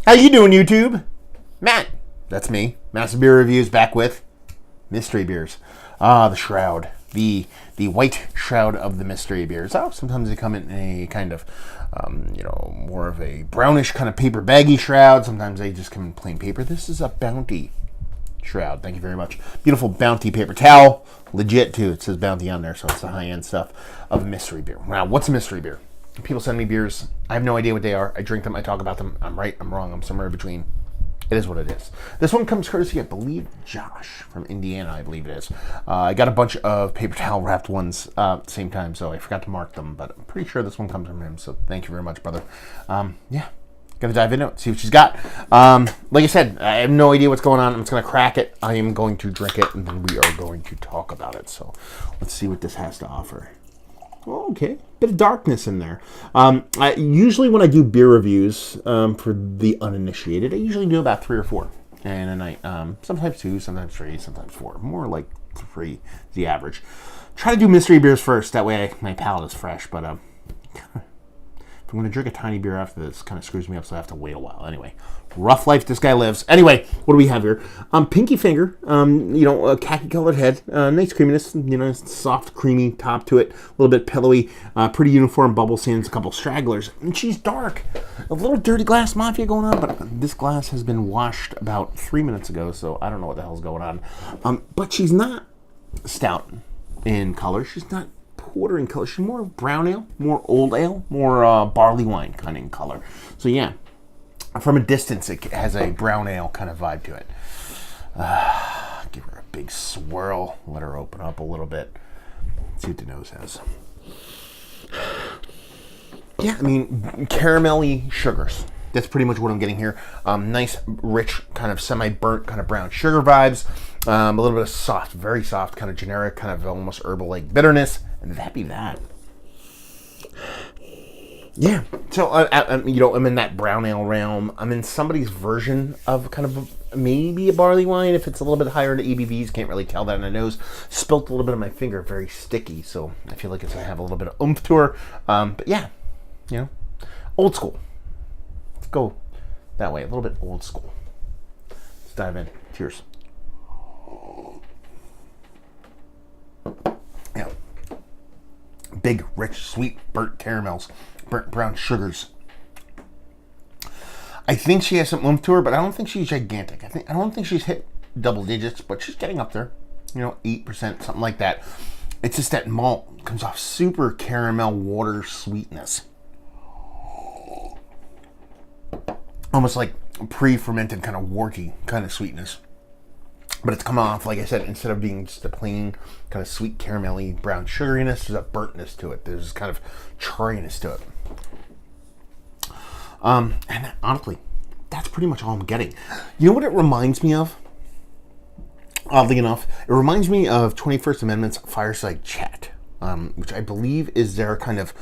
How you doing, YouTube? Matt. That's me. Massive Beer Reviews back with mystery beers. The shroud. The white shroud of the mystery beers. Oh, sometimes they come in a kind of, more of a brownish kind of paper baggy shroud. Sometimes they just come in plain paper. This is a Bounty shroud. Thank you very much. Beautiful Bounty paper towel. Legit, too. It says Bounty on there, so it's the high-end stuff of a mystery beer. Now, what's a mystery beer? People send me beers. I have no idea what they are. I drink them. I talk about them. I'm right. I'm wrong. I'm somewhere in between. It is what it is. This one comes courtesy, I believe, Josh from Indiana, I believe it is. I got a bunch of paper towel wrapped ones at the same time, so I forgot to mark them, but I'm pretty sure this one comes from him, so thank you very much, brother. Yeah, gonna dive into it, see what she's got. Like I said, I have no idea what's going on. I'm just gonna crack it. I am going to drink it, and then we are going to talk about it. So let's see what this has to offer. Okay, bit of darkness in there. Usually when I do beer reviews for the uninitiated, I usually do about 3 or 4 in a night. Sometimes 2, sometimes 3, sometimes 4. More like 3 is the average. Try to do mystery beers first. That way my palate is fresh. But if I'm going to drink a tiny beer after this, kind of screws me up, so I have to wait a while. Anyway, rough life this guy lives. Anyway, what do we have here? Pinky finger, a khaki-colored head, nice creaminess, soft, creamy top to it, a little bit pillowy, pretty uniform bubble sands, a couple stragglers, and she's dark. A little dirty glass mafia going on, but this glass has been washed about 3 minutes ago, so I don't know what the hell's going on. But she's not stout in color. She's not porter in color. She's more brown ale, more old ale, more barley wine kind of in color. So yeah, from a distance it has a brown ale kind of vibe to it. Give her a big swirl. Let her open up a little bit. See what the nose has. Yeah, I mean, caramelly sugars. That's pretty much what I'm getting here. Nice, rich, kind of semi-burnt, kind of brown sugar vibes. A little bit of soft, very soft, kind of generic, kind of almost herbal-like bitterness. And that'd be that. Yeah. So, I'm in that brown ale realm. I'm in somebody's version of kind of maybe a barley wine. If it's a little bit higher in the ABVs, can't really tell that in the nose. Spilt a little bit on my finger, very sticky. So I feel like it's going to have a little bit of oomph to her. But yeah, old school. Let's go that way. A little bit old school. Let's dive in. Cheers. Yeah. Big, rich, sweet, burnt caramels, burnt brown sugars. I think she has some oomph to her, but I don't think she's gigantic. I don't think she's hit double digits, but she's getting up there. 8%, something like that. It's just that malt comes off super caramel water sweetness. Almost like pre-fermented kind of warty kind of sweetness. But it's come off, like I said, instead of being just a plain kind of sweet caramelly brown sugariness, there's a burntness to it. There's this kind of cherryness to it. And honestly, that's pretty much all I'm getting. You know what it reminds me of? Oddly enough, it reminds me of 21st Amendment's Fireside Chat, which I believe is their kind of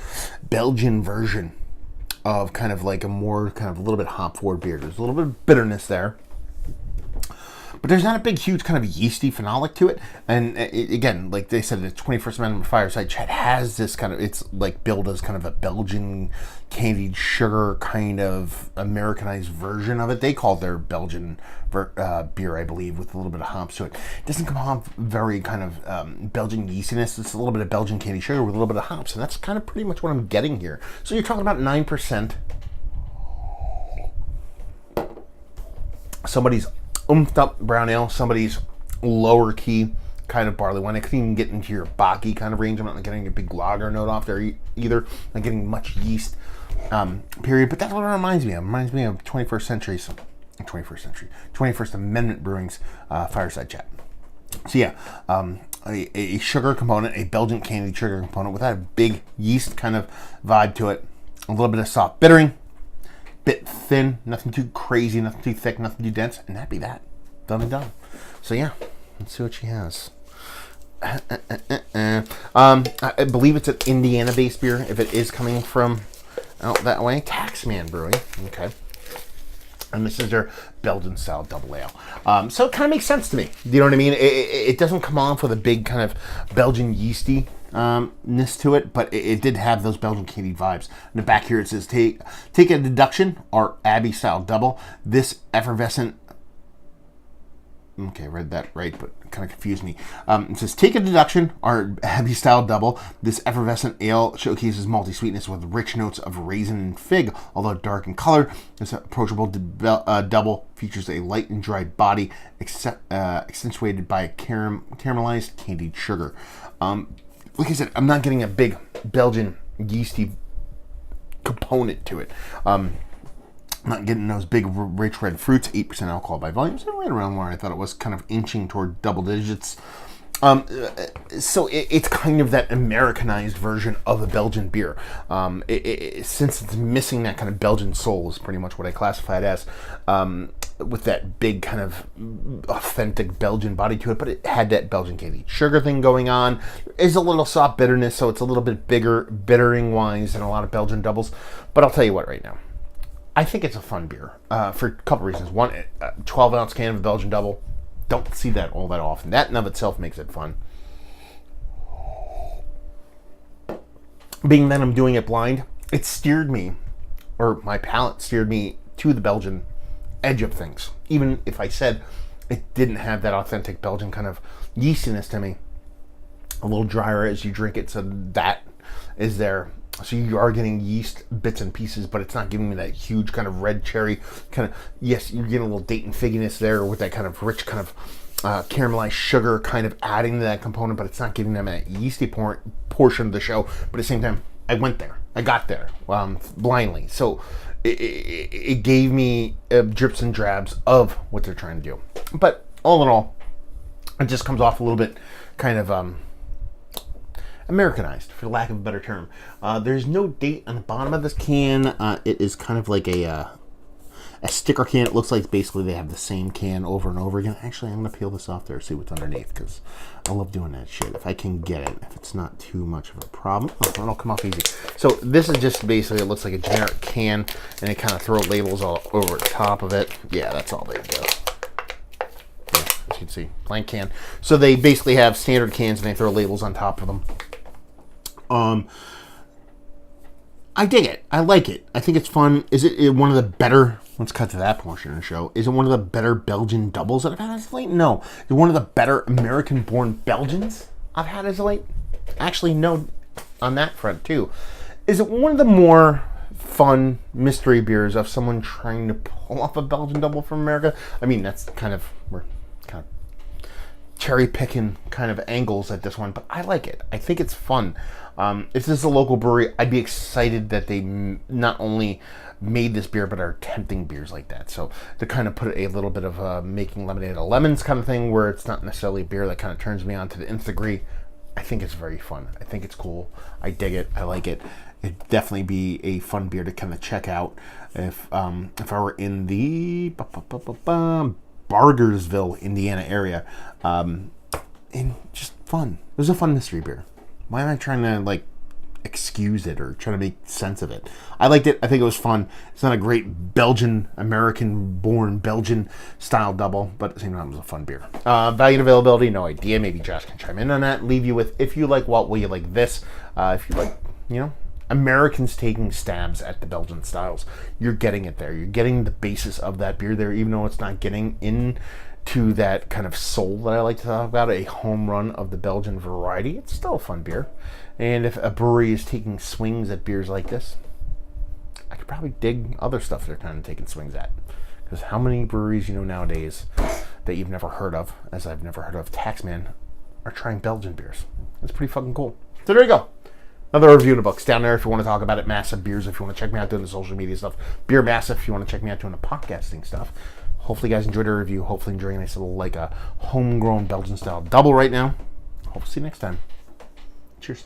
Belgian version of kind of like a more kind of a little bit hop-forward beer. There's a little bit of bitterness there. But there's not a big, huge kind of yeasty phenolic to it. And again, like they said, the 21st Amendment Fireside Chat has this kind of, it's like billed as kind of a Belgian candied sugar kind of Americanized version of it. They call their Belgian beer, I believe, with a little bit of hops to it. It doesn't come off very kind of Belgian yeastiness. It's a little bit of Belgian candied sugar with a little bit of hops. And that's kind of pretty much what I'm getting here. So you're talking about 9%. Somebody's oomphed up brown ale, somebody's lower key kind of barley wine. I couldn't even get into your Baki kind of range. I'm not getting a big lager note off there either. I'm not getting much yeast, period. But that's what it reminds me of. It reminds me of 21st Amendment Brewing's Fireside Chat. So yeah, a sugar component, a Belgian candied sugar component with that big yeast kind of vibe to it. A little bit of soft bittering. Bit thin, nothing too crazy, nothing too thick, nothing too dense, and that'd be that. Done and done. So yeah, let's see what she has. I believe it's an Indiana-based beer, if it is coming from out that way. Taxman Brewing, okay. And this is their Belgian-style double ale. So it kind of makes sense to me. You know what I mean? It doesn't come off with a big kind of Belgian yeasty ness to it, but it did have those Belgian candied vibes. In the back here it says, take a deduction, our Abbey style double. This effervescent, okay, I read that right, but it kind of confused me. It says, take a deduction, our Abbey style double. This effervescent ale showcases malty sweetness with rich notes of raisin and fig. Although dark in color, this approachable double features a light and dry body, accentuated by caramelized candied sugar. Like I said, I'm not getting a big Belgian yeasty component to it. I'm not getting those big rich red fruits. 8% alcohol by volume, so right around where I thought it was, kind of inching toward double digits. So it's kind of that Americanized version of a Belgian beer. Since it's missing that kind of Belgian soul is pretty much what I classify it as, with that big kind of authentic Belgian body to it, but it had that Belgian candied sugar thing going on. There's a little soft bitterness, so it's a little bit bigger bittering-wise than a lot of Belgian doubles. But I'll tell you what right now. I think it's a fun beer for a couple reasons. One, 12-ounce can of a Belgian double. Don't see that all that often. That in of itself makes it fun. Being that I'm doing it blind, it steered me, or my palate steered me to the Belgian edge of things. Even if I said it didn't have that authentic Belgian kind of yeastiness to me. A little drier as you drink it, so that is there. So you are getting yeast bits and pieces, but it's not giving me that huge kind of red cherry kind of, yes, you're getting a little date and figginess there with that kind of rich kind of caramelized sugar kind of adding to that component, but it's not giving them that yeasty portion of the show. But at the same time, I went there. I got there blindly. So it gave me drips and drabs of what they're trying to do. But all in all, it just comes off a little bit kind of Americanized, for lack of a better term. There's no date on the bottom of this can. It is kind of like a sticker can. It looks like basically they have the same can over and over again. Actually, I'm going to peel this off there, see what's underneath, because I love doing that shit. If I can get it, if it's not too much of a problem. Oh, it'll come off easy. So this is just basically, it looks like a generic can, and they kind of throw labels all over the top of it. Yeah, that's all they do. Yeah, as you can see, blank can. So they basically have standard cans, and they throw labels on top of them. I dig it. I like it. I think it's fun. Is it one of the better, let's cut to that portion of the show. Is it one of the better Belgian doubles that I've had as of late? No. Is it one of the better American-born Belgians I've had as of late? Actually, no, on that front, too. Is it one of the more fun mystery beers of someone trying to pull off a Belgian double from America? I mean, that's kind of, we're kind of cherry-picking kind of angles at this one, but I like it. I think it's fun. If this is a local brewery, I'd be excited that they not only made this beer, but are attempting beers like that. So to kind of put a little bit of making lemonade out of lemons kind of thing, where it's not necessarily a beer that kind of turns me on to the nth degree, I think it's very fun. I think it's cool. I dig it. I like it. It'd definitely be a fun beer to kind of check out if I were in the Bargersville, Indiana area. And just fun. It was a fun mystery beer. Why am I trying to, like, excuse it or trying to make sense of it? I liked it. I think it was fun. It's not a great Belgian, American-born Belgian style double, but at the same time, it was a fun beer. Value and availability, no idea. Maybe Josh can chime in on that. Leave you with, if you like what, will you like this? If you like, you know, Americans taking stabs at the Belgian styles, you're getting it there. You're getting the basis of that beer there, even though it's not getting into that kind of soul that I like to talk about, a home run of the Belgian variety. It's still a fun beer. And if a brewery is taking swings at beers like this, I could probably dig other stuff they're kind of taking swings at. Because how many breweries you know nowadays that you've never heard of, as I've never heard of, Taxman, are trying Belgian beers? It's pretty fucking cool. So there you go. Another review in the books. Down there if you want to talk about it. Massive Beers if you want to check me out doing the social media stuff. Beer Massive if you want to check me out doing the podcasting stuff. Hopefully you guys enjoyed our review. Hopefully enjoying a nice little, like a homegrown Belgian style double right now. Hope to see you next time. Cheers.